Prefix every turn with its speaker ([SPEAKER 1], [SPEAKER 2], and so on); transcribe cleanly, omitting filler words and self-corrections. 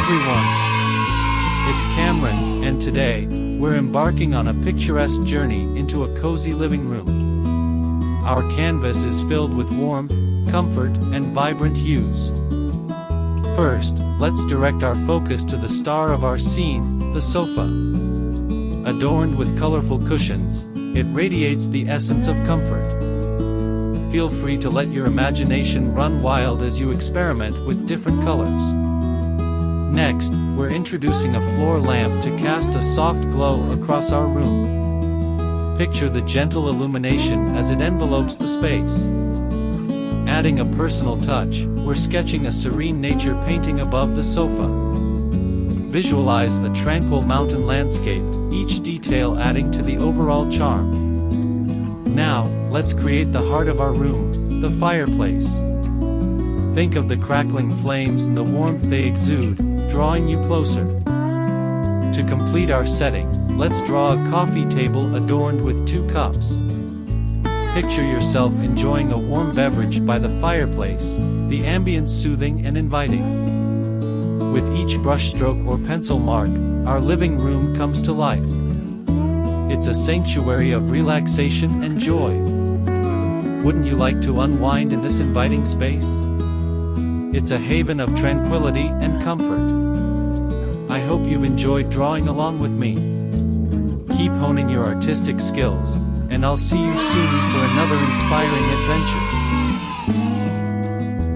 [SPEAKER 1] everyone! It's Kamran, and today, we're embarking on a picturesque journey into a cozy living room. Our canvas is filled with warmth, comfort, and vibrant hues. First, let's direct our focus to the star of our scene, the sofa. Adorned with colorful cushions, it radiates the essence of comfort. Feel free to let your imagination run wild as you experiment with different colors. Next, we're introducing a floor lamp to cast a soft glow across our room. Picture the gentle illumination as it envelopes the space. Adding a personal touch, we're sketching a serene nature painting above the sofa. Visualize a tranquil mountain landscape, each detail adding to the overall charm. Now, let's create the heart of our room, the fireplace. Think of the crackling flames and the warmth they exude, drawing you closer. To complete our setting, let's draw a coffee table adorned with 2 cups. Picture yourself enjoying a warm beverage by the fireplace, the ambience soothing and inviting. With each brushstroke or pencil mark, our living room comes to life. It's a sanctuary of relaxation and joy. Wouldn't you like to unwind in this inviting space? It's a haven of tranquility and comfort. I hope you've enjoyed drawing along with me. Keep honing your artistic skills, and I'll see you soon for another inspiring adventure.